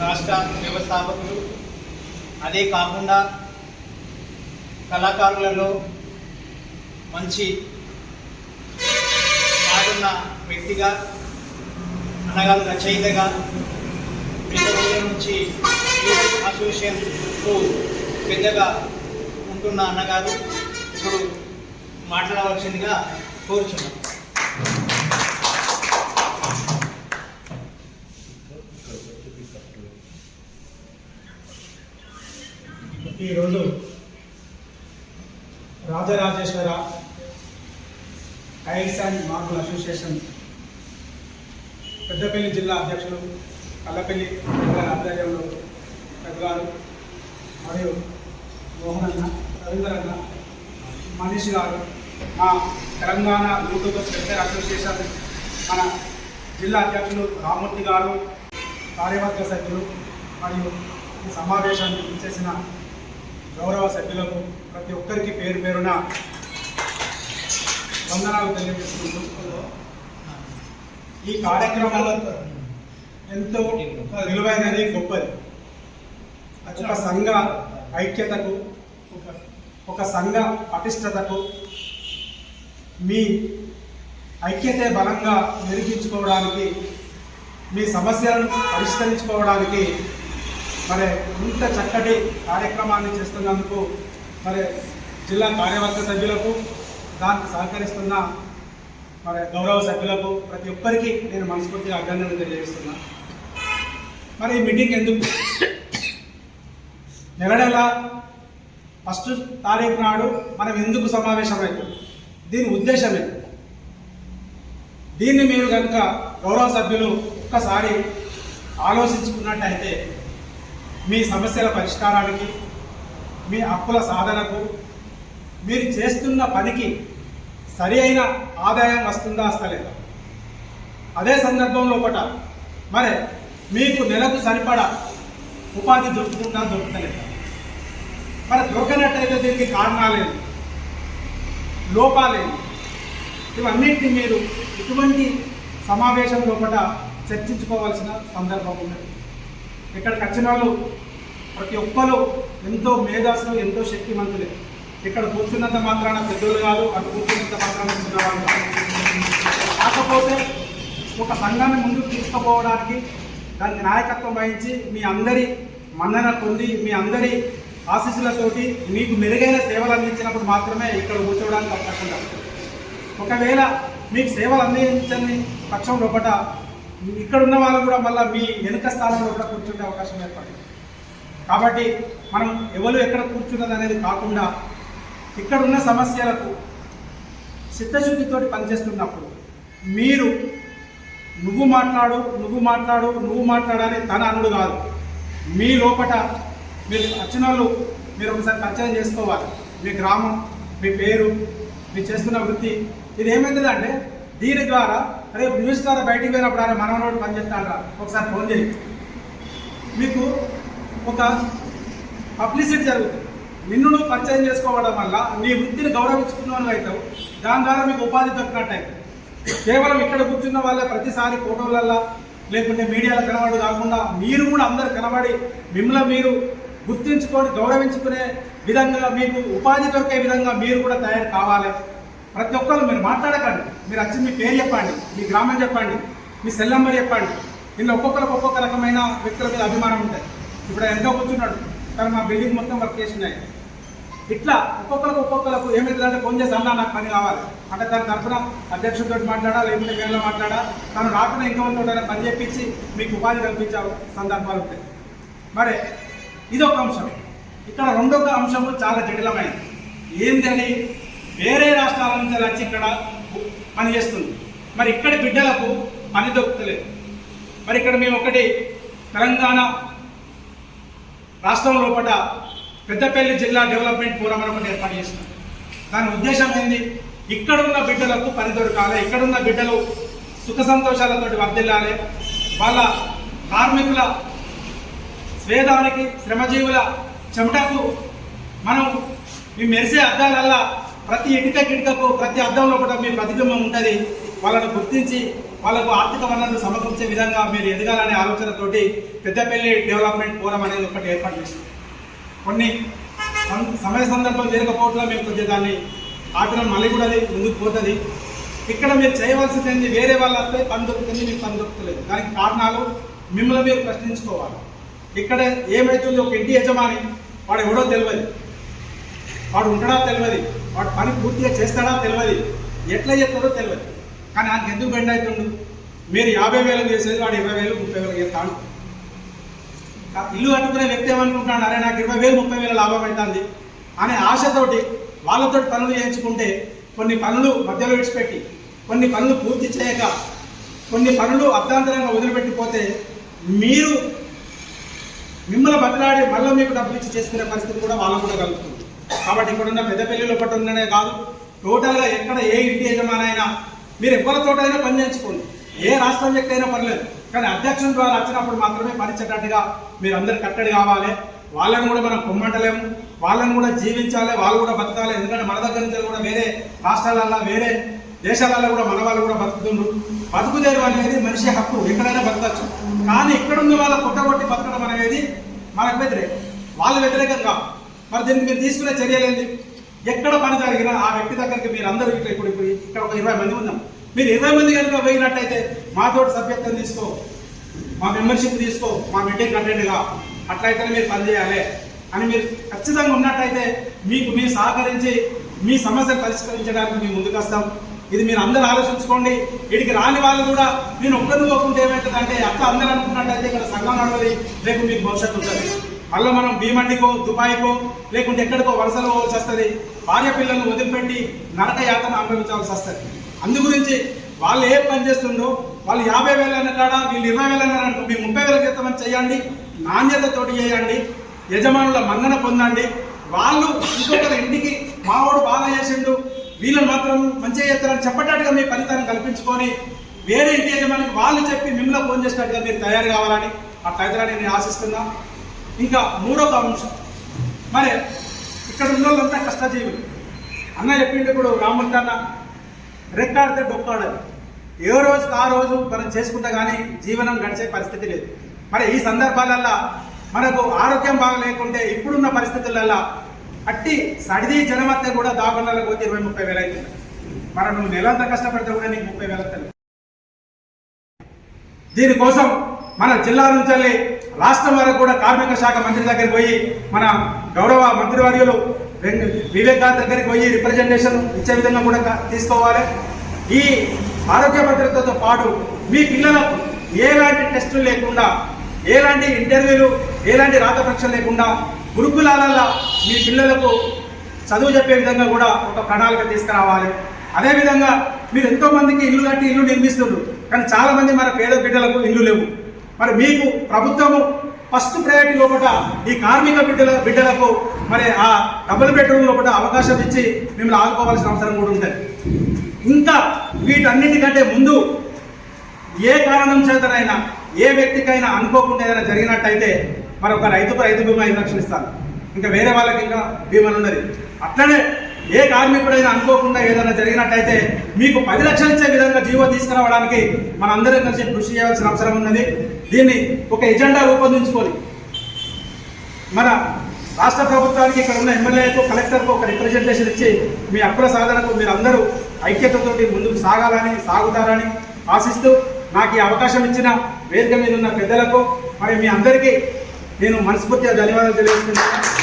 రాష్ట్ర వ్యవస్థాపకులు, అదే కాకుండా కళాకారులలో మంచి మారున్న వ్యక్తిగా, అనగారు రచయితగా, పెద్ద రోజుల నుంచి అసోసియేషన్కు పెద్దగా ఉంటున్న అన్నగారు ఇప్పుడు మాట్లాడవలసిందిగా కోరుచున్నాం. ఈరోజు Rajarajeshwara tiles and marble association Peddapalli జిల్లా అధ్యక్షులు కల్లపల్లి ఆధ్వర్యంలో పెద్దగారు మరియు మోహన్ అన్న, రవీంద్ర అన్న, మనీష్ గారు, మా తెలంగాణ యూట్యూబ్ వెల్ఫేర్ అసోసియేషన్ మన జిల్లా అధ్యక్షులు రామూర్తి గారు, కార్యవర్గ సభ్యులు మరియు ఈ సమావేశాన్ని చేసిన గౌరవ సభ్యులకు ప్రతి ఒక్కరికి పేరు పేరున వందనాలు తెలియజేసుకుంటూ, ఈ కార్యక్రమాలు ఎంతో విలువైనది, గొప్పది. ఒక సంఘ ఐక్యతకు, ఒక సంఘ పటిష్టతకు, మీ ఐక్యతే బలంగా నిరూపించుకోవడానికి, మీ సమస్యలను పరిష్కరించుకోవడానికి మరి ఇంత చక్కటి కార్యక్రమాన్ని చేస్తున్నందుకు మరి జిల్లా కార్యవర్గ సభ్యులకు, దానికి సహకరిస్తున్న మరి గౌరవ సభ్యులకు ప్రతి ఒక్కరికి నేను మనస్ఫూర్తిగా అభినందనలు తెలియజేస్తున్నా. మరి ఈ మీటింగ్ ఎందుకు? నెల ఫస్ట్ తారీఖు నాడు మనం ఎందుకు సమావేశమవుతుంది? దీని ఉద్దేశమే, దీన్ని మీరు కనుక గౌరవ సభ్యులు ఒక్కసారి ఆలోచించుకున్నట్టయితే మీ సమస్యల పరిష్కారానికి, మీ హక్కుల సాధనకు, మీరు చేస్తున్న పనికి సరి అయిన ఆదాయం వస్తుందా వస్తలేదా, అదే సందర్భంలో ఒకట మరి మీకు నెలకు సరిపడా ఉపాధి దొరుకుతుందా దొరుకుతలేదా, మరి దొరకనట్టయితే దీనికి కారణాలేంటి, లోపాలేంటి, ఇవన్నింటినీ మీరు ఇటువంటి సమావేశం లోపల చర్చించుకోవాల్సిన సందర్భం ఉన్నది. ఇక్కడికి వచ్చిన వాళ్ళు ప్రతి ఒక్కరు ఎంతో మేధాస్తులు, ఎంతో శక్తిమంతులే. ఇక్కడ కూర్చున్నంత మాత్రాన పెద్దలు కాదు, అటు కూర్చున్నంత మాత్రాన చిన్నవాళ్ళు కాదు. కాకపోతే ఒక సంఘాన్ని ముందుకు తీసుకుపోవడానికి, దానికి నాయకత్వం వహించి మీ అందరి మన్నన పొంది, మీ అందరి ఆశీస్సులతోటి మీకు మెరుగైన సేవలు అందించినప్పుడు మాత్రమే ఇక్కడ కూర్చోవడానికి అవకాశం ఉంటుంది. ఒకవేళ మీకు సేవలు అందించని పక్షం లోపల ఇక్కడ ఉన్న వాళ్ళు కూడా మళ్ళీ మీ వెనుక స్థానంలో కూడా కూర్చునే అవకాశం ఏర్పడింది. కాబట్టి మనం ఎవరు ఎక్కడ కూర్చున్నది అనేది కాకుండా ఇక్కడ ఉన్న సమస్యలకు చిత్తశుద్ధితో పనిచేస్తున్నప్పుడు మీరు నువ్వు మాట్లాడాలని తన అనుడు కాదు. మీ లోపల మీరు వచ్చిన వాళ్ళు మీరు ఒకసారి పరిచయం చేసుకోవాలి. మీ గ్రామం, మీ పేరు, మీరు చేస్తున్న వృత్తి. ఇది ఏమైందంటే దీని ద్వారా రేపు న్యూస్ ద్వారా బయటికి పోయినప్పుడు ఆయన మనవనోడు పనిచేస్తాడరా ఒకసారి ఫోన్ చేయి, మీకు ఒక పబ్లిసిటీ జరుగుతుంది. నిన్ను నువ్వు పరిచయం చేసుకోవడం వల్ల నీ వృత్తిని గౌరవించుకున్నాను అవుతావు. దాని ద్వారా మీకు ఉపాధి దొరికినట్టు అవుతుంది. కేవలం ఇక్కడ కూర్చున్న వాళ్ళే ప్రతిసారి ఫోటోలల్లో లేకుంటే మీడియాలో కనబడి కాకుండా మీరు కూడా అందరు కనబడి మిమ్మల్ని మీరు గుర్తించుకొని గౌరవించుకునే విధంగా, మీకు ఉపాధి దొరికే విధంగా మీరు కూడా తయారు కావాలి. ప్రతి ఒక్కరు మీరు మాట్లాడకండి, మీరు వచ్చి మీ పేరు చెప్పండి, మీ గ్రామం చెప్పండి, మీ సెల్ నెంబర్ చెప్పండి. దీనిలో ఒక్కొక్కరికి ఒక్కొక్క రకమైన వ్యక్తుల మీద అభిమానం ఉంటాయి. ఇప్పుడు ఎంతో కూర్చున్నాడు, కానీ మా బిల్డింగ్ మొత్తం వర్క్ చేసినాయి. ఇట్లా ఒక్కొక్కరికి ఏమైతుందంటే ఫోన్ చేసి అన్నా నాకు పని కావాలి అంటే దాని తరఫున అధ్యక్షుడితో మాట్లాడా, లేకుంటే వేళలో మాట్లాడా, తను రాకుండా ఇంకొకరితో పని చేయించి మీకు ఉపాధి కల్పించే సందర్భాలు ఉంటాయి. మరి ఇదొక అంశం. ఇక్కడ రెండొక అంశము చాలా జటిలమైనది. ఏంటని వేరే రాష్ట్రాల నుంచి వచ్చి ఇక్కడ పనిచేస్తుంది. మరి ఇక్కడి బిడ్డలకు పని దొరుకుతలేదు. మరి ఇక్కడ మేము ఒకటి తెలంగాణ రాష్ట్రం లోపల పెద్దపల్లి జిల్లా డెవలప్మెంట్ ఫోరం అని ఒకటి ఏర్పాటు చేసినాం. దాని ఉద్దేశం ఏంది? ఇక్కడున్న బిడ్డలకు పని దొరకాలి, ఇక్కడున్న బిడ్డలు సుఖ సంతోషాలతోటి వర్ధిల్లాలి, వాళ్ళ కార్మికుల స్వేదానికి, శ్రమజీవుల చెమటకు మనం మీ మెరిసే అద్దాలల్లా ప్రతి ఇటుకకు ప్రతి అద్దంలో కూడా మీ ప్రతిబింబం ఉంటుంది. వాళ్ళను గుర్తించి వాళ్ళకు ఆర్థిక వనరులు సమకూర్చే విధంగా మీరు ఎదగాలనే ఆలోచనతోటి పెద్దపల్లి డెవలప్మెంట్ ఫోరం అనేది ఒకటి ఏర్పాటు చేసింది. కొన్ని సమయ సందర్భం జరగకపోవట్లో మేము కొద్దిగా దాన్ని ఆపిన మళ్ళీ కూడా అది ముందుకు పోతుంది. ఇక్కడ మీరు చేయవలసింది వేరే వాళ్ళు వస్తే పని దొరుకుతుంది, మీకు పని దొరుకుతలేదు. దానికి కారణాలు మిమ్మల్ని మీరు ప్రశ్నించుకోవాలి. ఇక్కడ ఏమవుతుంది, ఒక ఇంటి యజమాని వాడు ఎవడో తెలియదు, వాడు ఉంటాడా తెలియదు, వాడు పని పూర్తిగా చేస్తాడా తెలియదు, ఎట్లా చేస్తాడో తెలియదు. కానీ ఆయనకి ఎందుకు బెండ్ అవుతుండు? మీరు 50,000 చేసేది వాడు 20,000 30,000 చేస్తాడు. ఇల్లు కట్టుకునే వ్యక్తి ఏమనుకుంటాడు, అరే నాకు 20,000 30,000 లాభం అవుతుంది అనే ఆశతోటి వాళ్ళతో పనులు చేయించుకుంటే కొన్ని పనులు మధ్యలో విడిచిపెట్టి, కొన్ని పనులు పూర్తి చేయక, కొన్ని పనులు అర్ధాంతరంగా వదిలిపెట్టిపోతే మీరు మిమ్మల్ని బతిలాడి మళ్ళీ మీకు డబ్బులు ఇచ్చి చేసుకునే పరిస్థితి కూడా వాళ్ళకు కూడా కలుగుతుంది. కాబట్టి ఇక్కడున్న పెద్దపల్లిలో ఒకటి ఉండనే కాదు, టోటల్గా ఎక్కడ ఏ ఇంటి యజమానైనా మీరు ఎవరితోటైనా పని చేయించుకోండి, ఏ రాష్ట్రం వ్యక్తి అయినా పర్లేదు. కానీ అధ్యక్షుల ద్వారా వచ్చినప్పుడు మాత్రమే పనిచేటట్టుగా మీరు అందరు కట్టడి కావాలి. వాళ్ళని కూడా మనం పొమ్మంటలేము, వాళ్ళని కూడా జీవించాలి, వాళ్ళు కూడా బతకాలి. ఎందుకంటే మన దగ్గర నుంచి కూడా వేరే రాష్ట్రాలల్లో వేరే దేశాలలో కూడా మన వాళ్ళు కూడా బతుకుతుండ్రు. బతుకుదేరు అనేది మనిషి హక్కు, ఎక్కడైనా బతకచ్చు. కానీ ఇక్కడున్న వాళ్ళ పుట్టగొట్టి బతకడం అనేది మనకు వ్యతిరేకం, వాళ్ళు వ్యతిరేకంగా. మరి దీనికి మీరు తీసుకునే చర్యలేంది? ఎక్కడ పని జరిగినా ఆ వ్యక్తి దగ్గరికి మీరు అందరూ ఇప్పుడు ఇక్కడ ఒక 20 మంది ఉన్నాం, మీరు 20 మంది కనుక పోయినట్టయితే మాతోటి సభ్యత్వం తీసుకో, మా మెంబర్షిప్ తీసుకో, మా మీటింగ్ అటెండ్గా, అట్లయితేనే మీరు పనిచేయాలి అని మీరు ఖచ్చితంగా ఉన్నట్టయితే మీకు మీరు సహకరించి మీ సమస్యలు పరిష్కరించడానికి మేము ముందుకు వస్తాం. ఇది మీరు అందరూ ఆలోచించుకోండి. వీడికి రాని వాళ్ళు కూడా నేను ఒక్కరిని పోకుంటే ఏమవుతుందంటే అక్క అందరూ అనుకున్నట్టయితే ఇక్కడ సంఘం నడవది, రేపు మీకు భవిష్యత్తు ఉంటుంది. మళ్ళీ మనం భీమండికో దుబాయ్కో లేకుంటే ఎక్కడికో వలసలు పోవాల్సి వస్తుంది, భార్య పిల్లలను వదిలిపెట్టి నరక యాతన అనుభవించాల్సి వస్తుంది. అందు గురించి వాళ్ళు ఏ పని చేస్తుండో వాళ్ళు 50,000 అన్న కాడ వీళ్ళు 20,000 అన్నారంటూ మీ 30,000 చేస్తామని చేయండి, నాణ్యతతోటి చేయండి, యజమానుల మన్నన పొందండి. వాళ్ళు ఇంకొకరి ఇంటికి మావాడు బాగా చేసిండు వీళ్ళని మాత్రం మంచిగా చేస్తారని చెప్పేటట్టుగా మీ ఫలితాన్ని కల్పించుకొని వేరే ఇంటి యజమానికి వాళ్ళు చెప్పి మిమ్మల్ని ఫోన్ చేసినట్టుగా మీరు తయారు కావాలని అట్లయితే నేను ఆశిస్తున్నా. ఇంకా మూడొక అంశం, మరి ఇక్కడ ఉన్న వాళ్ళంతా కష్టజీవులు. అన్న చెప్పిండు ఇప్పుడు రామూర్తి అన్న, రెక్కాడితే డొక్కాడదు. ఏ రోజుకి ఆ రోజు మనం చేసుకుంటే కానీ జీవనం గడిచే పరిస్థితి లేదు. మరి ఈ సందర్భాలల్లో మనకు ఆరోగ్యం బాగా లేకుంటే ఇప్పుడున్న పరిస్థితులలో అట్టి సడిది జనమత్తే కూడా దాగుండాలకు పోతే 20-30,000 అవుతుంది. మరి నువ్వు నెలంతా కష్టపడితే కూడా నీకు 30,000 అవుతుంది. దీనికోసం మన జిల్లా నుంచి వెళ్ళి రాష్ట్రం వరకు కూడా కార్మిక శాఖ మంత్రి దగ్గరికి పోయి మన గౌరవ మంత్రివర్యులు వివేక్ గారి దగ్గరికి పోయి రిప్రజెంటేషన్ ఇచ్చే విధంగా కూడా తీసుకోవాలి. ఈ ఆరోగ్య భద్రతతో పాటు మీ పిల్లలకు ఎలాంటి టెస్టులు లేకుండా, ఎలాంటి ఇంటర్వ్యూలు, ఎలాంటి రాత పరీక్షలు లేకుండా గురుకులాలలో మీ పిల్లలకు చదువు చెప్పే విధంగా కూడా ఒక ప్రణాళిక తీసుకురావాలి. అదేవిధంగా మీరు ఎంతోమందికి ఇల్లు కట్టి ఇల్లు నిర్మిస్తున్నారు, కానీ చాలామంది మన పేద బిడ్డలకు ఇల్లు లేవు. మరి మీకు ప్రభుత్వము ఫస్ట్ ప్రయారిటీ లోపల ఈ కార్మిక బిడ్డలకు మరి ఆ డబుల్ బెడ్రూమ్ లోపల అవకాశం ఇచ్చి మిమ్మల్ని ఆదుకోవాల్సిన అవసరం కూడా ఉంటుంది. ఇంకా వీటన్నిటికంటే ముందు ఏ కారణం చేతనైనా ఏ వ్యక్తికైనా అనుకోకుండా ఏదైనా జరిగినట్టయితే మరి ఒక రైతు బీమా 5 లక్షలు ఇస్తాను. ఇంకా వేరే వాళ్ళకి ఇంకా బీమాలు ఉన్నది. అట్లనే ఏ కార్మికుడైనా అనుకోకుండా ఏదైనా జరిగినట్టయితే మీకు 10 లక్షలు ఇచ్చే విధంగా జీవో తీసుకురావడానికి మనందరం కలిసి కృషి చేయాల్సిన అవసరం ఉన్నది. దీన్ని ఒక ఎజెండా రూపొందించుకొని మన రాష్ట్ర ప్రభుత్వానికి ఇక్కడ ఉన్న ఎమ్మెల్యేకు కలెక్టర్కు ఒక రిప్రజెంటేషన్ ఇచ్చి మీ హక్కుల సాధనకు మీరు అందరూ ఐక్యతతోటి ముందుకు సాగుతారని ఆశిస్తూ నాకు ఈ అవకాశం ఇచ్చిన వేదిక మీద ఉన్న పెద్దలకు మరి మీ అందరికీ నేను మనస్ఫూర్తిగా ధన్యవాదాలు తెలియజేస్తున్నాను.